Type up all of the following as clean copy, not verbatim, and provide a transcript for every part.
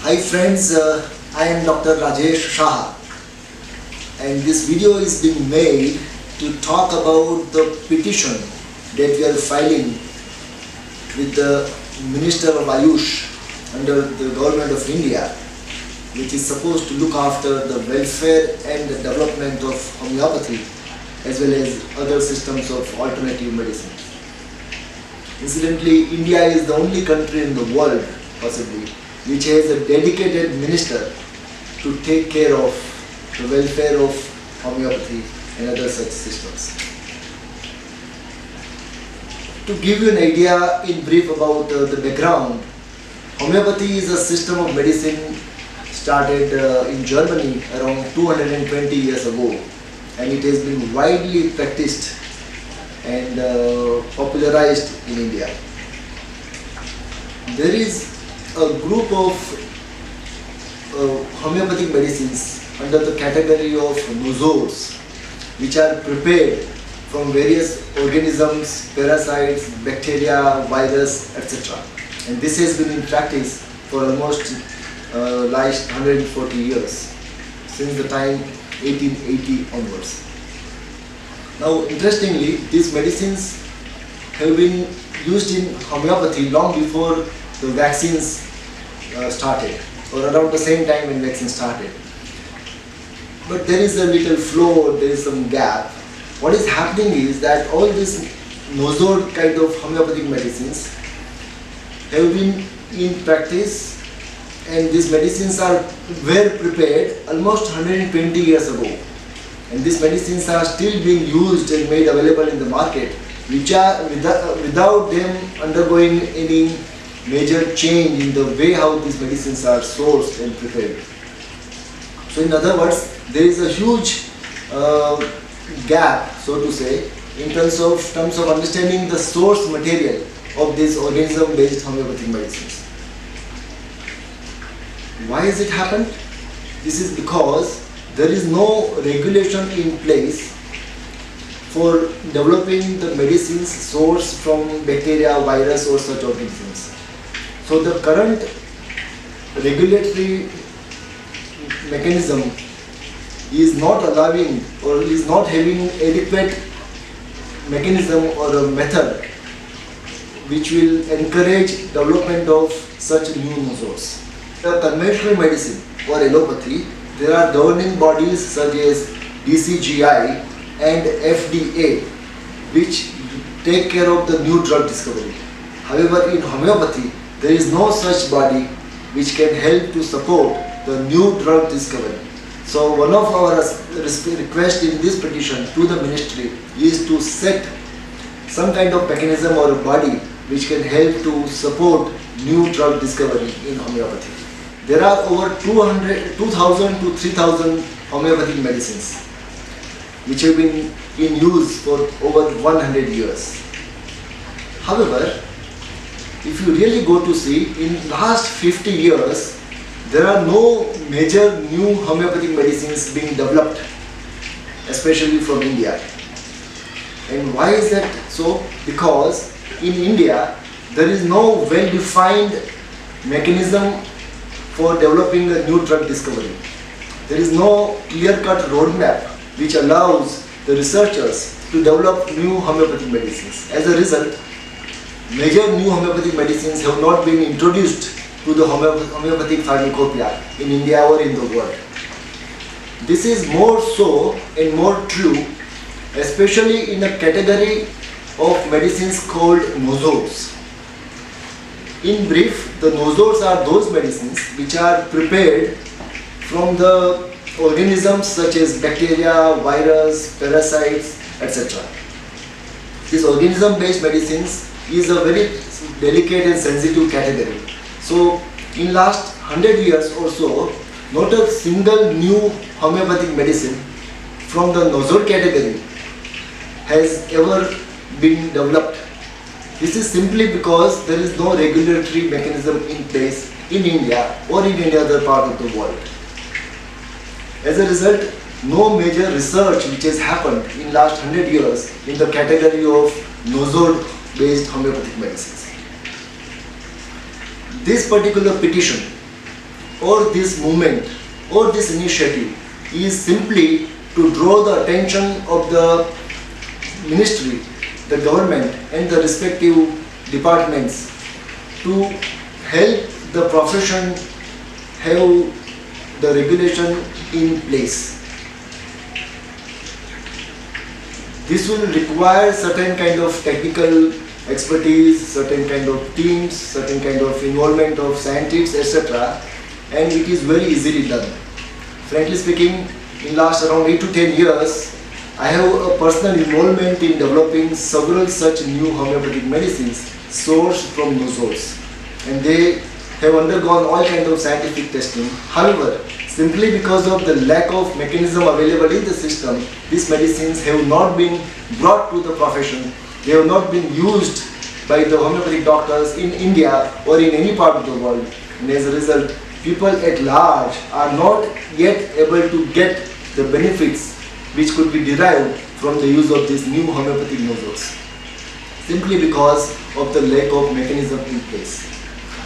Hi friends, I am Dr. Rajesh Shah, and this video is being made to talk about the petition that we are filing with the Minister of Ayush under the Government of India, which is supposed to look after the welfare and the development of homeopathy as well as other systems of alternative medicine. Incidentally, India is the only country in the world, possibly, which has a dedicated minister to take care of the welfare of homeopathy and other such systems. To give you an idea in brief about the background, homeopathy is a system of medicine started in Germany around 220 years ago, and it has been widely practiced and popularized in India. There is a group of homeopathic medicines under the category of nosors, which are prepared from various organisms, parasites, bacteria, virus, etc. And this has been in practice for almost last 140 years, since the time 1880 onwards. Now, interestingly, these medicines have been used in homeopathy long before the vaccines started, or around the same time when vaccines started. But there is a little flaw, there is some gap. What is happening is that all these nosor kind of homeopathic medicines have been in practice, and these medicines were prepared almost 120 years ago. And these medicines are still being used and made available in the market, which are without them undergoing any major change in the way how these medicines are sourced and prepared. So in other words, there is a huge gap, so to say, in terms of understanding the source material of these organism-based homeopathic medicines. Why has it happened? This is because there is no regulation in place for developing the medicines sourced from bacteria, virus or such organisms. So the current regulatory mechanism is not allowing or is not having adequate mechanism or a method which will encourage development of such new nosors. The conventional medicine or allopathy, there are governing bodies such as DCGI and FDA which take care of the new drug discovery. However, in homeopathy, there is no such body which can help to support the new drug discovery. So one of our requests in this petition to the ministry is to set some kind of mechanism or a body which can help to support new drug discovery in homeopathy. There are over 2,000 to 3,000 homeopathic medicines which have been in use for over 100 years. However, if you really go to see, in last 50 years, there are no major new homeopathic medicines being developed, especially from India. And why is that so? Because in India, there is no well-defined mechanism for developing a new drug discovery. There is no clear-cut roadmap which allows the researchers to develop new homeopathic medicines. As a result, major new homeopathic medicines have not been introduced to the homeopathic pharmacopoeia in India or in the world. This is more so and more true, especially in a category of medicines called nosors. In brief, the nosors are those medicines which are prepared from the organisms such as bacteria, virus, parasites, etc. These organism-based medicines is a very delicate and sensitive category. So, in last 100 years or so, not a single new homeopathic medicine from the nosor category has ever been developed. This is simply because there is no regulatory mechanism in place in India or in any other part of the world. As a result, no major research which has happened in last 100 years in the category of nosor-based homeopathic medicines. This particular petition or this movement or this initiative is simply to draw the attention of the ministry, the government and the respective departments to help the profession have the regulation in place. This will require certain kind of technical expertise, certain kind of teams, certain kind of involvement of scientists, etc. And it is very easily done. Frankly speaking, in last around 8 to 10 years, I have a personal involvement in developing several such new homeopathic medicines sourced from nosols, and they have undergone all kinds of scientific testing. However, simply because of the lack of mechanism available in the system, these medicines have not been brought to the profession. They have not been used by the homeopathic doctors in India or in any part of the world. And as a result, people at large are not yet able to get the benefits which could be derived from the use of these new homeopathic nosols, simply because of the lack of mechanism in place.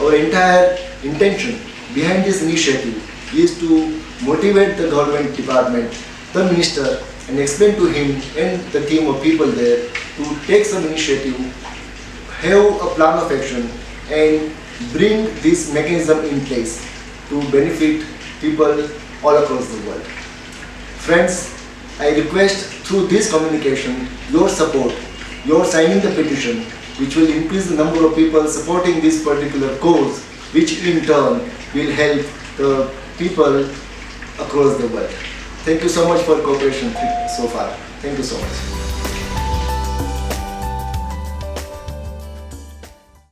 Our entire intention behind this initiative is to motivate the government department, the minister, and explain to him and the team of people there to take some initiative, have a plan of action, and bring this mechanism in place to benefit people all across the world. Friends, I request through this communication your support, your signing the petition, which will increase the number of people supporting this particular cause, which in turn will help the people across the world. Thank you so much for cooperation so far. Thank you so much.